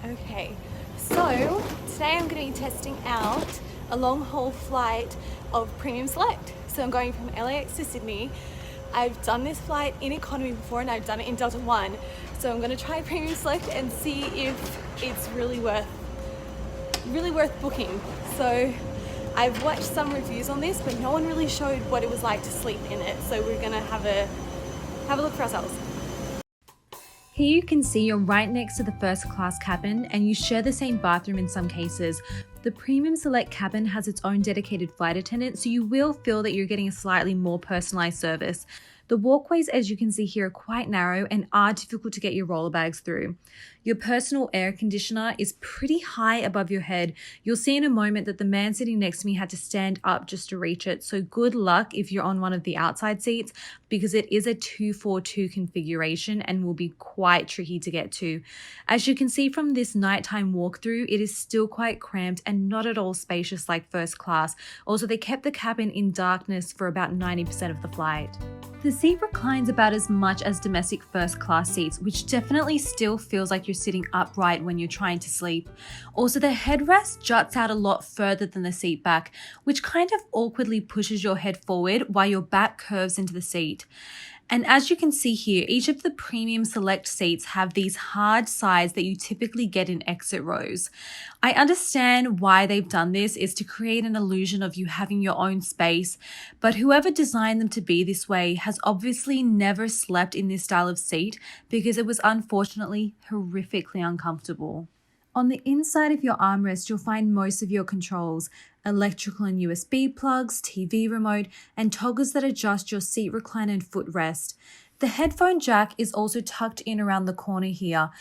Okay, so today I'm going to be testing out a long haul flight of Premium Select. So I'm going from LAX to Sydney. I've done this flight in economy before and I've done it in Delta One. So I'm going to try Premium Select and see if it's really worth booking. So I've watched some reviews on this, but no one really showed what it was like to sleep in it. So we're going to have a look for ourselves. Here you can see you're right next to the first class cabin and you share the same bathroom in some cases. The Premium Select cabin has its own dedicated flight attendant, so you will feel that you're getting a slightly more personalized service. The walkways, as you can see here, are quite narrow and are difficult to get your roller bags through. Your personal air conditioner is pretty high above your head. You'll see in a moment that the man sitting next to me had to stand up just to reach it, so good luck if you're on one of the outside seats because it is a 2-4-2 configuration and will be quite tricky to get to. As you can see from this nighttime walkthrough, it is still quite cramped and not at all spacious like first class. Also, they kept the cabin in darkness for about 90% of the flight. The seat reclines about as much as domestic first class seats, which definitely still feels like you're sitting upright when you're trying to sleep. Also, the headrest juts out a lot further than the seat back, which kind of awkwardly pushes your head forward while your back curves into the seat. And as you can see here, each of the Premium Select seats have these hard sides that you typically get in exit rows. I understand why they've done this is to create an illusion of you having your own space, but whoever designed them to be this way has obviously never slept in this style of seat because it was unfortunately horrifically uncomfortable. On the inside of your armrest, you'll find most of your controls, electrical and USB plugs, TV remote, and toggles that adjust your seat recline and footrest. The headphone jack is also tucked in around the corner here.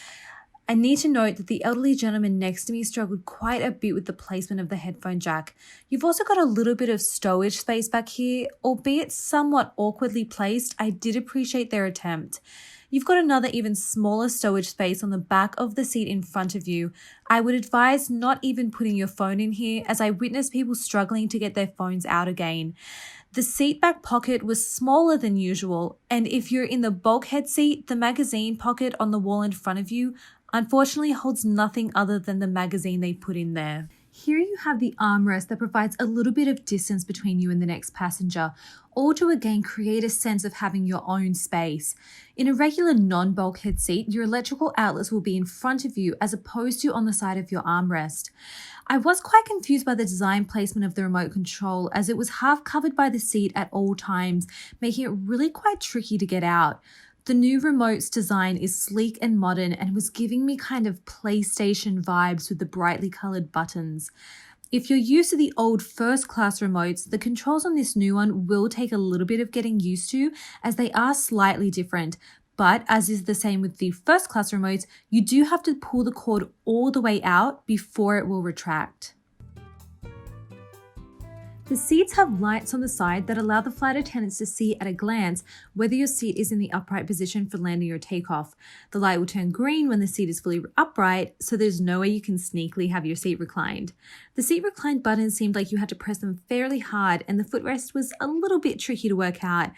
I need to note that the elderly gentleman next to me struggled quite a bit with the placement of the headphone jack. You've also got a little bit of stowage space back here, albeit somewhat awkwardly placed. I did appreciate their attempt. You've got another even smaller stowage space on the back of the seat in front of you. I would advise not even putting your phone in here, as I witnessed people struggling to get their phones out again. The seat back pocket was smaller than usual, and if you're in the bulkhead seat, the magazine pocket on the wall in front of you unfortunately holds nothing other than the magazine they put in there. Here you have the armrest that provides a little bit of distance between you and the next passenger, all to again create a sense of having your own space. In a regular non-bulkhead seat, your electrical outlets will be in front of you as opposed to on the side of your armrest. I was quite confused by the design placement of the remote control, as it was half covered by the seat at all times, making it really quite tricky to get out. The new remote's design is sleek and modern and was giving me kind of PlayStation vibes with the brightly colored buttons. If you're used to the old first class remotes, the controls on this new one will take a little bit of getting used to, as they are slightly different. But as is the same with the first class remotes, you do have to pull the cord all the way out before it will retract. The seats have lights on the side that allow the flight attendants to see at a glance whether your seat is in the upright position for landing or takeoff. The light will turn green when the seat is fully upright, so there's no way you can sneakily have your seat reclined. The seat reclined buttons seemed like you had to press them fairly hard, and the footrest was a little bit tricky to work out.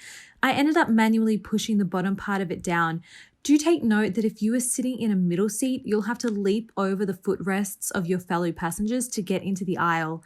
I ended up manually pushing the bottom part of it down. Do take note that if you are sitting in a middle seat, you'll have to leap over the footrests of your fellow passengers to get into the aisle.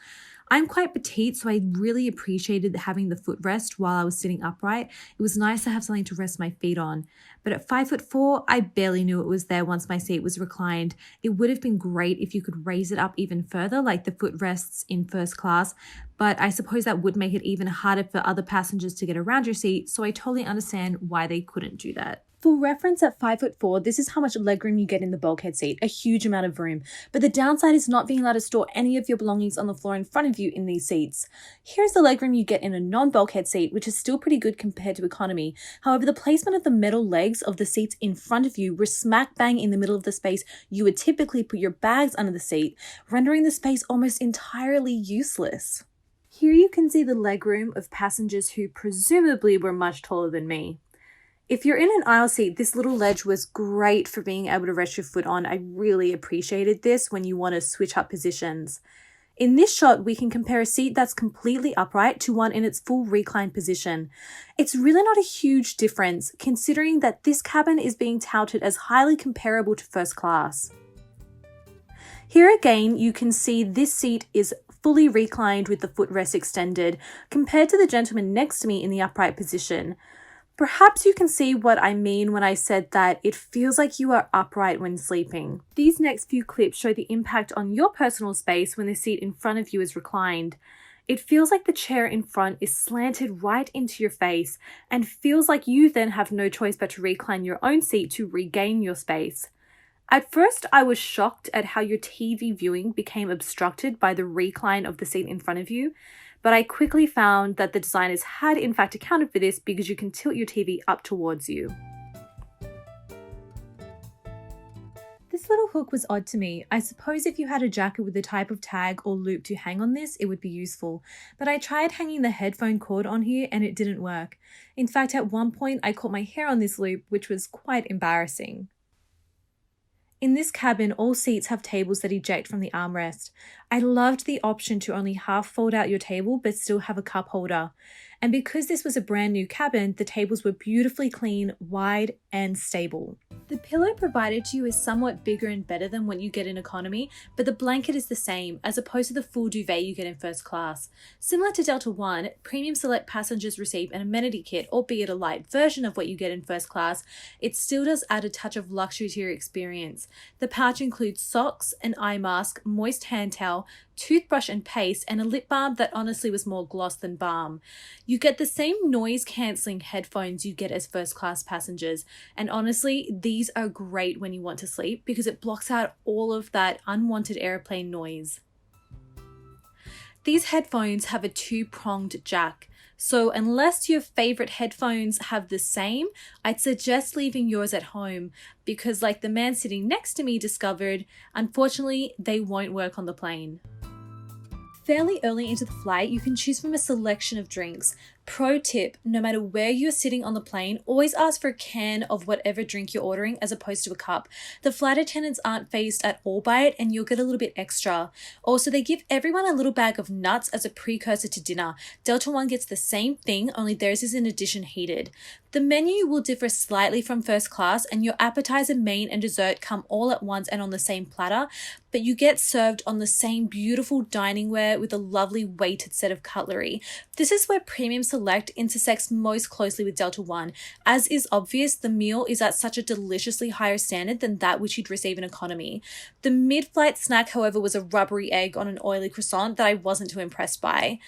I'm quite petite, so I really appreciated having the footrest while I was sitting upright. It was nice to have something to rest my feet on. But at 5'4", I barely knew it was there once my seat was reclined. It would have been great if you could raise it up even further, like the footrests in first class, but I suppose that would make it even harder for other passengers to get around your seat, so I totally understand why they couldn't do that. For reference, at 5'4", this is how much legroom you get in the bulkhead seat, a huge amount of room. But the downside is not being allowed to store any of your belongings on the floor in front of you in these seats. Here's the legroom you get in a non-bulkhead seat, which is still pretty good compared to economy. However, the placement of the metal legs of the seats in front of you were smack bang in the middle of the space you would typically put your bags under the seat, rendering the space almost entirely useless. Here you can see the legroom of passengers who presumably were much taller than me. If you're in an aisle seat, this little ledge was great for being able to rest your foot on. I really appreciated this when you want to switch up positions. In this shot, we can compare a seat that's completely upright to one in its full recline position. It's really not a huge difference, considering that this cabin is being touted as highly comparable to first class. Here again, you can see this seat is fully reclined with the footrest extended compared to the gentleman next to me in the upright position. Perhaps you can see what I mean when I said that it feels like you are upright when sleeping. These next few clips show the impact on your personal space when the seat in front of you is reclined. It feels like the chair in front is slanted right into your face and feels like you then have no choice but to recline your own seat to regain your space. At first, I was shocked at how your TV viewing became obstructed by the recline of the seat in front of you, but I quickly found that the designers had in fact accounted for this because you can tilt your TV up towards you. This little hook was odd to me. I suppose if you had a jacket with the type of tag or loop to hang on this, it would be useful. But I tried hanging the headphone cord on here and it didn't work. In fact, at one point I caught my hair on this loop, which was quite embarrassing. In this cabin, all seats have tables that eject from the armrest. I loved the option to only half fold out your table but still have a cup holder. And because this was a brand new cabin, the tables were beautifully clean, wide, and stable. The pillow provided to you is somewhat bigger and better than what you get in economy, but the blanket is the same, as opposed to the full duvet you get in first class. Similar to Delta One, Premium Select passengers receive an amenity kit, albeit a light version of what you get in first class. It still does add a touch of luxury to your experience. The pouch includes socks, an eye mask, moist hand towel, toothbrush and paste, and a lip balm that honestly was more gloss than balm. You get the same noise-cancelling headphones you get as first-class passengers, and honestly, these are great when you want to sleep because it blocks out all of that unwanted airplane noise. These headphones have a two-pronged jack, so unless your favorite headphones have the same, I'd suggest leaving yours at home because, like the man sitting next to me discovered, unfortunately, they won't work on the plane. Fairly early into the flight, you can choose from a selection of drinks. Pro tip, no matter where you're sitting on the plane, always ask for a can of whatever drink you're ordering as opposed to a cup. The flight attendants aren't fazed at all by it and you'll get a little bit extra. Also, they give everyone a little bag of nuts as a precursor to dinner. Delta One gets the same thing, only theirs is in addition heated. The menu will differ slightly from first class and your appetizer, main and dessert come all at once and on the same platter, but you get served on the same beautiful dining ware with a lovely weighted set of cutlery. This is where Premium Select intersects most closely with Delta One. As is obvious, the meal is at such a deliciously higher standard than that which you'd receive in economy. The mid-flight snack, however, was a rubbery egg on an oily croissant that I wasn't too impressed by.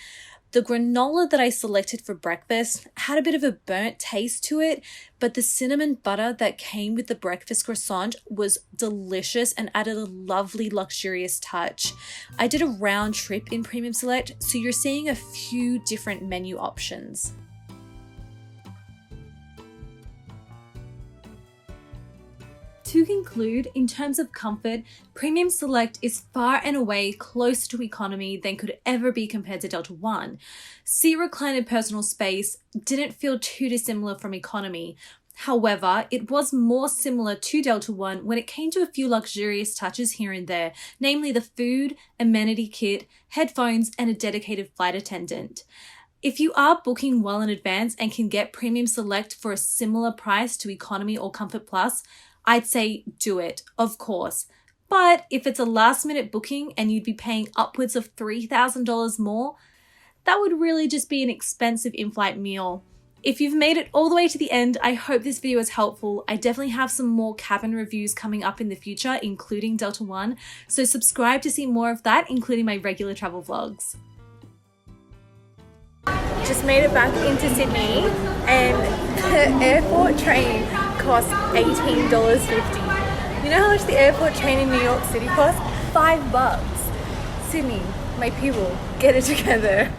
The granola that I selected for breakfast had a bit of a burnt taste to it, but the cinnamon butter that came with the breakfast croissant was delicious and added a lovely luxurious touch. I did a round trip in Premium Select, so you're seeing a few different menu options. To conclude, in terms of comfort, Premium Select is far and away closer to economy than could ever be compared to Delta One. Seat recliner personal space didn't feel too dissimilar from economy. However, it was more similar to Delta One when it came to a few luxurious touches here and there, namely the food, amenity kit, headphones, and a dedicated flight attendant. If you are booking well in advance and can get Premium Select for a similar price to economy or Comfort Plus, I'd say do it, of course. But if it's a last minute booking and you'd be paying upwards of $3,000 more, that would really just be an expensive in-flight meal. If you've made it all the way to the end, I hope this video is helpful. I definitely have some more cabin reviews coming up in the future, including Delta One, so subscribe to see more of that, including my regular travel vlogs. Just made it back into Sydney and the airport train cost $18.50. You know how much the airport train in New York City costs? $5. Sydney, my people, get it together.